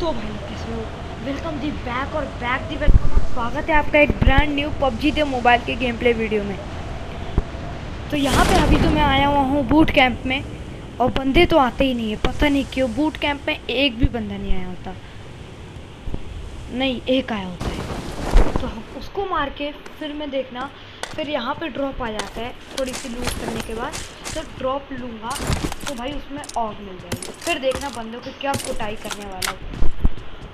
तो भाई कैसे हो? वेलकम दी बैक और बैक दी वेलकम। स्वागत है आपका एक ब्रांड न्यू पबजी दे मोबाइल के गेम प्ले वीडियो में। तो यहाँ पे अभी तो मैं आया हुआ हूँ बूट कैंप में, और बंदे तो आते ही नहीं है। पता नहीं क्यों बूट कैंप में एक भी बंदा नहीं आया होता। नहीं, एक आया होता है तो हम उसको मार के फिर मैं देखना, फिर यहाँ पे ड्रॉप आ जाता है। थोड़ी सी लूट करने के बाद तो ड्रॉप लूँगा तो भाई उसमें ऑग मिल जाएगी। फिर देखना बंदों को क्या कुटाई करने वाला हूँ,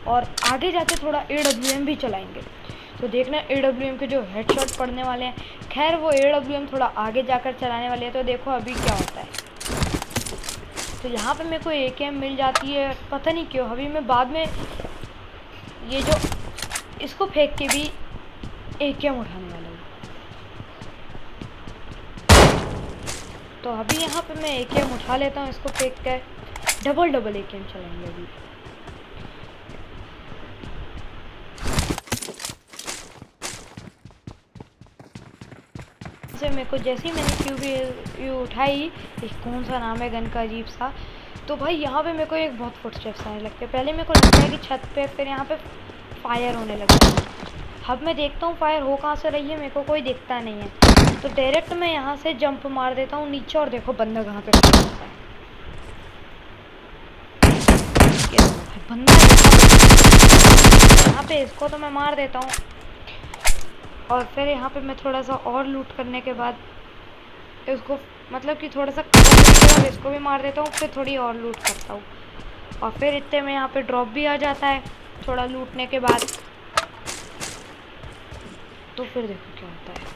और आगे जाके थोड़ा AWM भी चलाएंगे। तो देखना AWM के जो हेडशॉट पड़ने वाले हैं। खैर वो AWM थोड़ा आगे जाकर चलाने वाले हैं, तो देखो अभी क्या होता है। तो यहाँ पे मेरे को AKM मिल जाती है, पता नहीं क्यों। अभी मैं बाद में ये जो इसको फेंक के भी AKM उठाने वाला हूँ। तो अभी यहाँ पे मैं AKM उठा लेता हूँ, इसको फेंक कर डबल AKM चलाएंगे अभी। मेरे को जैसे ही मैंने क्यूबी उठाई, कौन सा नाम है गन का अजीब सा, तो भाई यहाँ पे मेरे को एक बहुत फुटस्टेप्स आने लगते हैं। पहले मेरे को लगता है कि छत पे, फिर यहाँ पे फायर होने लगता है। अब मैं देखता हूँ फायर हो कहाँ से रही है, मेरे को कोई दिखता नहीं है। तो डायरेक्ट मैं यहाँ से जंप मार देता हूँ नीचे, और देखो बंदा कहाँ पे खड़ा होता है। बंदा यहाँ पे, इसको तो मैं मार देता हूँ, और फिर यहाँ पे मैं थोड़ा सा और लूट करने के बाद इसको, मतलब कि थोड़ा सा इसको भी मार देता हूँ। फिर थोड़ी और लूट करता हूँ, और फिर इतने में यहाँ पे ड्रॉप भी आ जाता है थोड़ा लूटने के बाद। तो फिर देखो क्या होता है।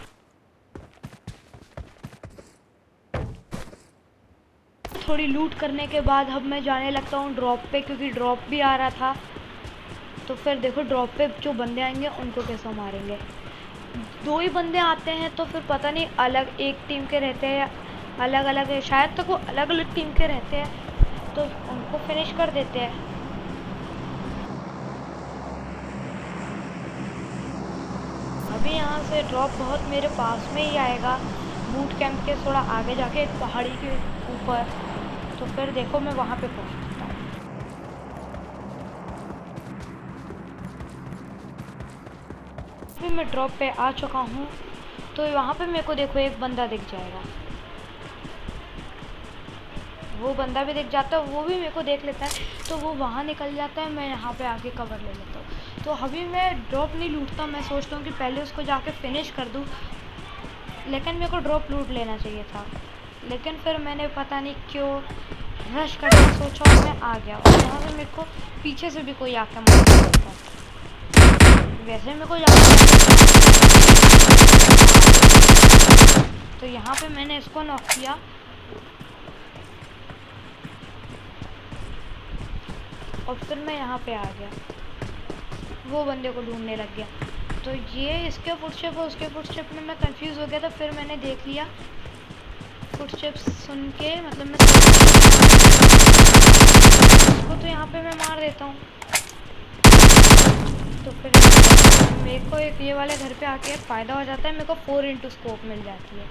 थोड़ी लूट करने के बाद अब मैं जाने लगता हूँ ड्रॉप पे, क्योंकि ड्रॉप भी आ रहा था। तो फिर देखो ड्रॉप पे जो बंदे आएंगे उनको कैसे मारेंगे। दो ही बंदे आते हैं तो फिर पता नहीं, अलग एक टीम के रहते हैं, अलग अलग है शायद तक, वो अलग अलग टीम के रहते हैं, तो उनको फिनिश कर देते हैं। अभी यहाँ से ड्रॉप बहुत मेरे पास में ही आएगा, बूट कैंप के थोड़ा आगे जाके एक पहाड़ी के ऊपर। तो फिर देखो मैं वहाँ पे पहुँच सकता हूँ। अभी मैं ड्रॉप पे आ चुका हूँ, तो वहाँ पे मेरे को देखो एक बंदा दिख जाएगा। वो बंदा भी दिख जाता है, वो भी मेरे को देख लेता है, तो वो वहाँ निकल जाता है। मैं यहाँ पे आगे कवर ले लेता हूँ। तो अभी मैं ड्रॉप नहीं लूटता, मैं सोचता हूँ कि पहले उसको जाके फिनिश कर दूँ, लेकिन मेरे को ड्रॉप लूट लेना चाहिए था। लेकिन फिर मैंने पता नहीं क्यों रश करना सोचा और मैं आ गया, और यहाँ पे मेरे को पीछे से भी कोई आके मार सकता है। वैसे मेरे को तो यहाँ पे मैंने इसको नॉक किया, और फिर मैं यहाँ पे आ गया, वो बंदे को ढूंढने लग गया। तो ये इसके फुटस्टेप और उसके फुटस्टेप में मैं कंफ्यूज हो गया था। फिर मैंने देख लिया फुटस्टेप सुन के, मतलब मैं इसको तो यहाँ पे मैं मार देता हूँ। तो फिर मेरे को एक ये वाले घर पे आके फ़ायदा हो जाता है, मेरे को 4x स्कोप मिल जाती है।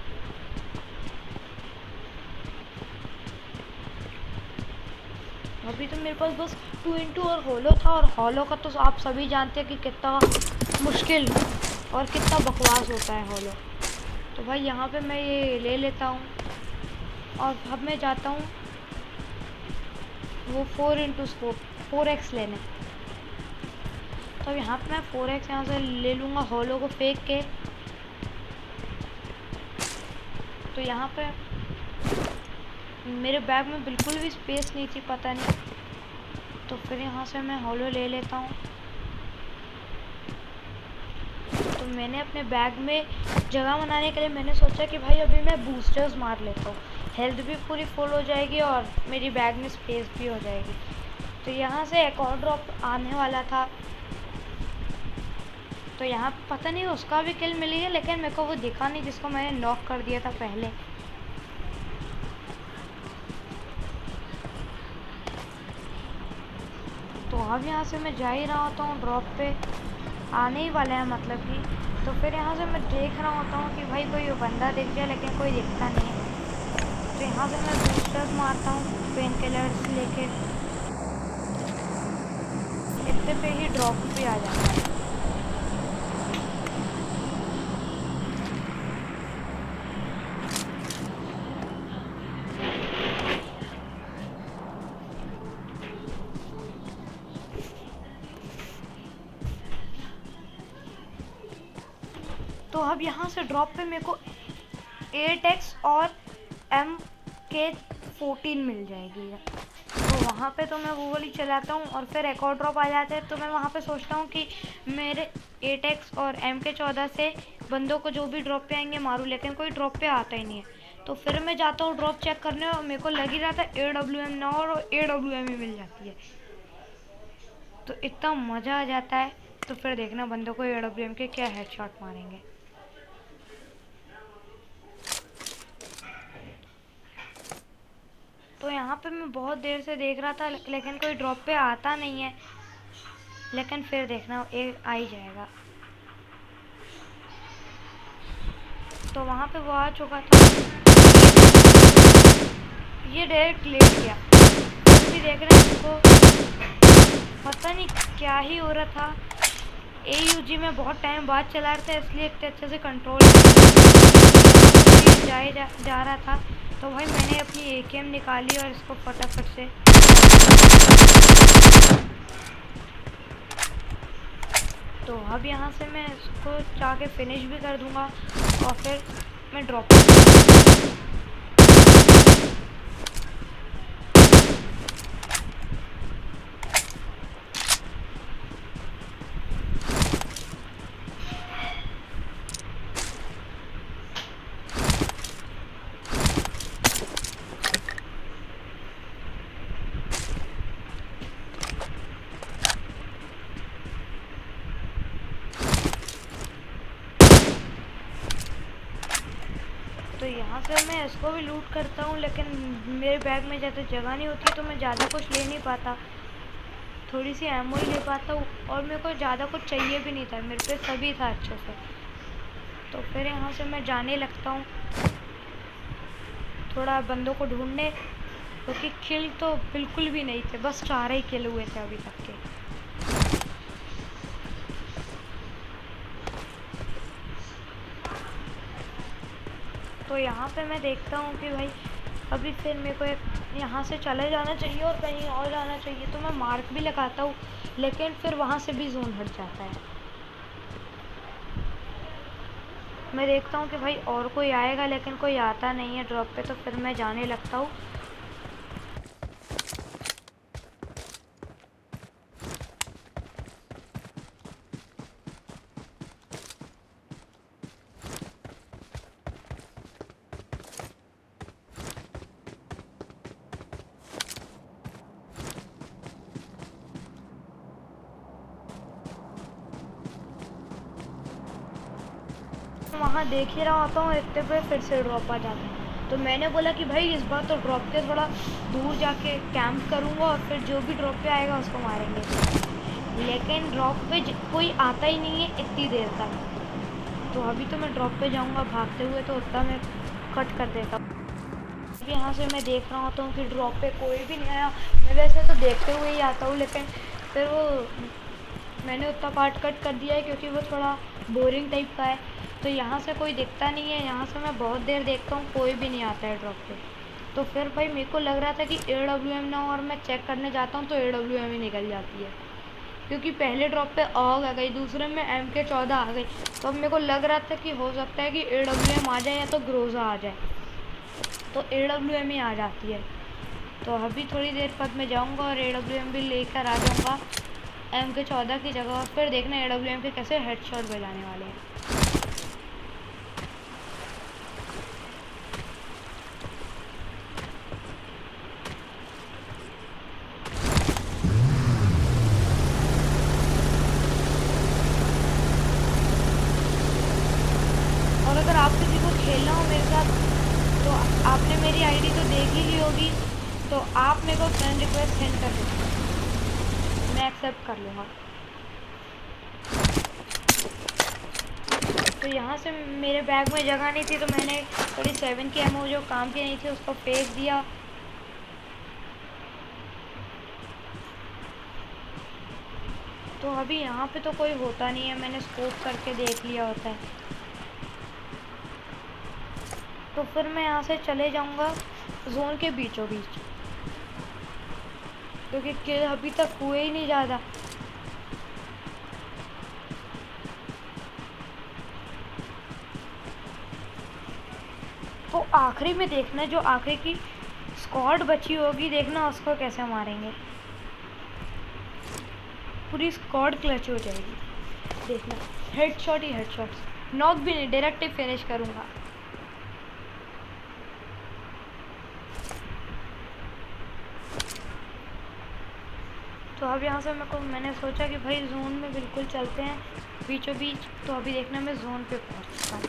अभी तो मेरे पास बस 2x और हॉलो था, और हॉलो का तो आप सभी जानते हैं कि कितना मुश्किल और कितना बकवास होता है हॉलो। तो भाई यहाँ पे मैं ये ले लेता हूँ, और अब मैं जाता हूँ वो 4x स्कोप 4x लेने। तो यहाँ पे मैं 4x यहाँ से ले लूँगा हॉलो को फेंक के। तो यहाँ पे मेरे बैग में बिल्कुल भी स्पेस नहीं थी, पता नहीं। तो फिर यहाँ से मैं हॉलो ले लेता हूँ। तो मैंने अपने बैग में जगह बनाने के लिए मैंने सोचा कि भाई अभी मैं बूस्टर्स मार लेता हूँ, हेल्थ भी पूरी फुल हो जाएगी और मेरी बैग में स्पेस भी हो जाएगी। तो यहाँ से एक और ड्रॉप आने वाला था, तो यहाँ पता नहीं उसका भी किल मिली है, लेकिन मेरे को वो दिखा नहीं जिसको मैंने नॉक कर दिया था पहले। तो अब यहाँ से मैं जा ही रहा होता हूँ, ड्रॉप पे आने ही वाले हैं मतलब कि। तो फिर यहाँ से मैं देख रहा होता हूँ कि भाई कोई बंदा दिख जाए, लेकिन कोई दिखता नहीं है। तो यहाँ से मैं बूस्टर्स मारता हूँ पेन किलर्स लेके। रास्ते पे ही ड्रॉप पे आ जाता है। तो अब यहाँ से ड्रॉप पे मेरे को 8x और MK14 मिल जाएगी। तो वहाँ पे तो मैं वो वाली चलाता हूँ और फिर एक और ड्रॉप आ जाता है। तो मैं वहाँ पे सोचता हूँ कि मेरे 8x और MK14 से बंदों को जो भी ड्रॉप पे आएंगे मारूँ, लेकिन कोई ड्रॉप पे आता ही नहीं है। तो फिर मैं जाता हूँ ड्रॉप चेक करने और मेरे को लग ही रहा था AWM ना और AWM ही मिल जाती है। तो इतना मज़ा आ जाता है। तो फिर देखना बंदों को AWM के क्या हेडशॉट मारेंगे। तो यहाँ पे मैं बहुत देर से देख रहा था लेकिन कोई ड्रॉप पे आता नहीं है, लेकिन फिर देखना एक आ ही जाएगा। तो वहाँ पे वो आ चुका था, ये डायरेक्ट लेट गया। फिर भी देख रहे हैं इसको पता नहीं क्या ही हो रहा था। AUG में बहुत टाइम बाद चला रहा था इसलिए इतने अच्छे से कंट्रोल जा रहा था। तो भाई मैंने अपनी AKM निकाली और इसको फटाफट से तो अब यहाँ से मैं इसको जाके फिनिश भी कर दूंगा और फिर मैं ड्रॉप तो यहाँ से मैं इसको भी लूट करता हूँ, लेकिन मेरे बैग में ज़्यादा जगह नहीं होती तो मैं ज़्यादा कुछ ले नहीं पाता, थोड़ी सी एमओ ही ले पाता हूँ और मेरे को ज़्यादा कुछ चाहिए भी नहीं था, मेरे पे सभी था अच्छे से। तो फिर यहाँ से मैं जाने लगता हूँ थोड़ा बंदों को ढूंढने, क्योंकि किल तो बिल्कुल भी नहीं थे, बस 4 ही किल हुए थे अभी तक के। तो यहाँ पे मैं देखता हूँ कि भाई अभी फिर मेरे को एक यहाँ से चले जाना चाहिए और कहीं और जाना चाहिए। तो मैं मार्क भी लगाता हूँ लेकिन फिर वहाँ से भी जोन हट जाता है। मैं देखता हूँ कि भाई और कोई आएगा लेकिन कोई आता नहीं है ड्रॉप पे, तो फिर मैं जाने लगता हूँ। वहाँ देख ही रहा होता हूँ इतने पे फिर से ड्रॉप आ जाता है। तो मैंने बोला कि भाई इस बार तो ड्रॉप के थोड़ा दूर जाके कैंप करूँगा और फिर जो भी ड्रॉप पे आएगा उसको मारेंगे। लेकिन ड्रॉप पे कोई आता ही नहीं है इतनी देर तक। तो अभी तो मैं ड्रॉप पे जाऊँगा भागते हुए, तो उतना मैं कट कर देता हूँ। यहाँ से मैं देख रहा होता हूँ कि ड्रॉप पे कोई भी नहीं आया। मैं वैसे तो देखते हुए ही आता हूँ लेकिन फिर वो मैंने उतना पार्ट कट कर दिया है क्योंकि वो थोड़ा बोरिंग टाइप का है। तो यहाँ से कोई दिखता नहीं है, यहाँ से मैं बहुत देर देखता हूँ कोई भी नहीं आता है ड्रॉप पे। तो फिर भाई मेरे को लग रहा था कि AWM ना हो और मैं चेक करने जाता हूँ तो AWM ही निकल जाती है, क्योंकि पहले ड्रॉप पे AUG आ गई, दूसरे में MK14 आ गई। तो अब मेरे को लग रहा था कि हो सकता है कि AWM आ जाए या तो ग्रोजा आ जाए, तो AWM ही आ जाती है। तो अभी थोड़ी देर बाद मैं जाऊँगा और AWM भी लेकर आ जाऊँगा MK14 की जगह, और फिर देखना AWM के कैसे हेडशॉट बजाने वाले हैं। और अगर आप किसी को खेलना हो मेरे साथ तो आपने मेरी आईडी तो देख ही ली होगी, तो आप मेरे को फ्रेंड रिक्वेस्ट सेंड कर दो, मैं एक्सेप्ट कर लूँगा। तो यहाँ से मेरे बैग में जगह नहीं थी तो मैंने थोड़ी 7 की एमओ जो काम की नहीं थी उसको फेंक दिया। तो अभी यहाँ पे तो कोई होता नहीं है, मैंने स्कोप करके देख लिया होता है। तो फिर मैं यहाँ से चले जाऊँगा जोन के बीचों बीच, क्योंकि किल अभी तक हुए ही नहीं ज़्यादा। तो आखिरी में देखना, जो आखिरी की स्क्वाड बची होगी, देखना उसको कैसे मारेंगे। पूरी स्क्वाड क्लच हो जाएगी, देखना हेडशॉट ही हेडशॉट्स, नॉक भी नहीं, डायरेक्ट ही फिनिश करूँगा। तो अब यहाँ से मैंने सोचा कि भाई जोन में बिल्कुल चलते हैं बीचों बीच। तो अभी देखना मैं जोन पे पहुँच चुका हूँ।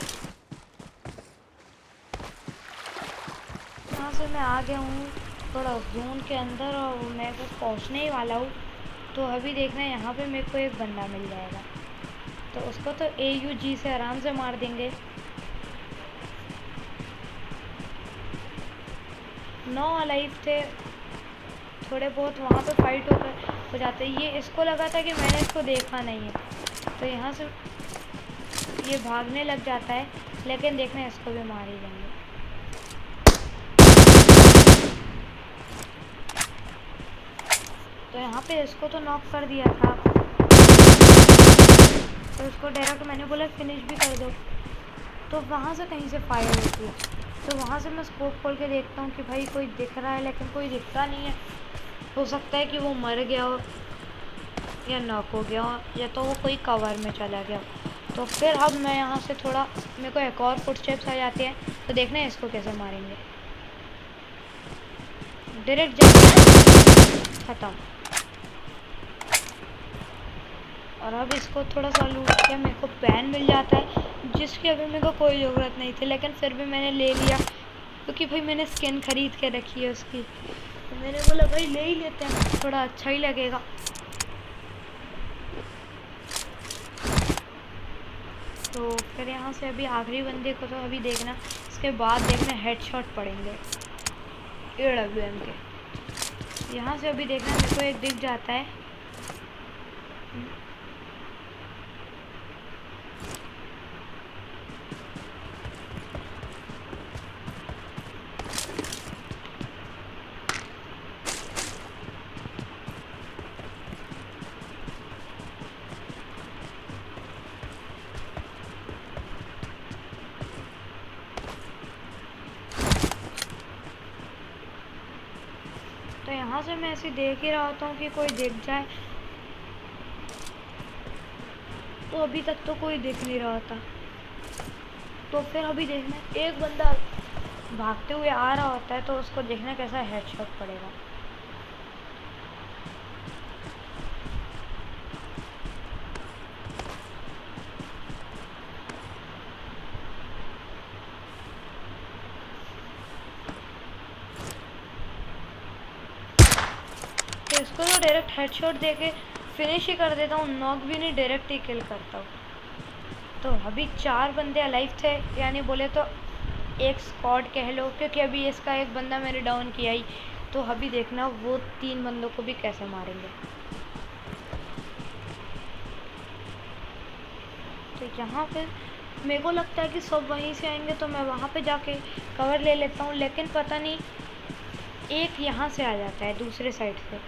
यहाँ से मैं आ गया हूँ थोड़ा जोन के अंदर और मैं बस पहुँचने ही वाला हूँ। तो अभी देखना यहाँ पे मेरे को एक बंदा मिल जाएगा, तो उसको तो AUG से आराम से मार देंगे। 9 अलाइव थे, थोड़े बहुत वहाँ पे फाइट हो जाते। ये इसको लगा था कि मैंने इसको देखा नहीं है, तो यहाँ से ये भागने लग जाता है, लेकिन देखना इसको भी मार ही देंगे। तो यहाँ पे इसको तो नॉक कर दिया था, तो इसको डायरेक्ट मैंने बोला फिनिश भी कर दो। तो वहाँ से कहीं से फायर होती है, तो वहाँ से मैं स्कोप खोल के देखता हूँ कि भाई कोई दिख रहा है, लेकिन कोई दिखता नहीं है। हो सकता है कि वो मर गया हो या नॉक हो गया हो, या तो वो कोई कवर में चला गया। तो फिर अब मैं यहाँ से थोड़ा, मेरे को एक और फुटस्टेप्स आ जाते हैं, तो देखना है इसको कैसे मारेंगे। डायरेक्ट जाके ख़त्म। और अब इसको थोड़ा सा लूट के मेरे को पैन मिल जाता है, जिसकी अभी मेरे को कोई ज़रूरत नहीं थी, लेकिन फिर भी मैंने ले लिया, क्योंकि भाई मैंने स्किन ख़रीद के रखी है उसकी। तो मैंने बोला भाई ले ही लेते हैं, थोड़ा अच्छा ही लगेगा। तो फिर यहाँ से अभी आखिरी बंदे को तो अभी देखना, इसके बाद देखना हेडशॉट पड़ेंगे AWM के। यहाँ से अभी देखना मेरे को एक दिख जाता है, तो यहाँ से मैं ऐसे देख ही रहा होता हूँ कि कोई दिख जाए, तो अभी तक तो कोई दिख नहीं रहा था। तो फिर अभी देखना एक बंदा भागते हुए आ रहा होता है, तो उसको देखना कैसा हेडशॉट पड़ेगा। तो इसको तो डायरेक्ट हेडशॉट देके फिनिश ही कर देता हूँ, नॉक भी नहीं, डायरेक्ट ही किल करता हूँ। तो अभी 4 बंदे अलाइव थे, यानी बोले तो एक स्क्वाड कह लो, क्योंकि अभी इसका एक बंदा मैंने डाउन किया ही। तो अभी देखना वो 3 बंदों को भी कैसे मारेंगे। तो यहाँ पे मेरे को लगता है कि सब वहीं से आएंगे, तो मैं वहाँ पे जाके कवर ले लेता हूँ, लेकिन पता नहीं एक यहाँ से आ जाता है दूसरे साइड से।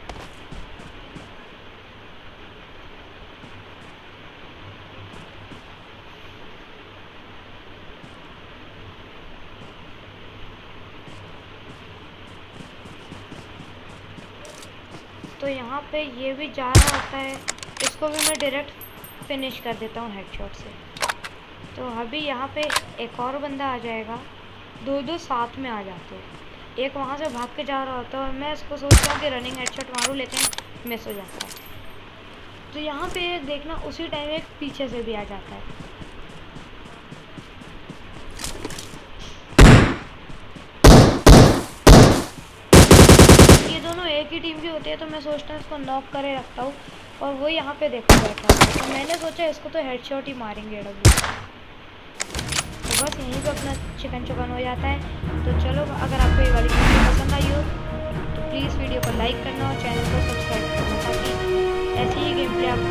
तो यहाँ पे ये भी जा रहा होता है, इसको भी मैं डायरेक्ट फिनिश कर देता हूँ हेडशॉट से। तो अभी यहाँ पे एक और बंदा आ जाएगा, 2-2 साथ में आ जाते हैं। एक वहाँ से भाग के जा रहा होता है और मैं इसको सोचता हूँ कि रनिंग हेडशॉट मारूँ, लेकिन मिस हो जाता है। तो यहाँ पे देखना उसी टाइम एक पीछे से भी आ जाता है। ये दोनों एक ही टीम की होती है, तो मैं सोचता हूँ इसको नॉक करे रखता हूँ, और वो यहाँ पे देखा बैठा है। तो मैंने सोचा इसको तो हेडशॉट ही मारेंगे AWM। तो बस यहीं पे अपना चिकन चुकन हो जाता है। तो चलो, अगर आपको ये वाली वीडियो पसंद आई हो तो प्लीज़ वीडियो को लाइक करना और चैनल को सब्सक्राइब करना, ताकि ऐसी ही गेम प्ले आपको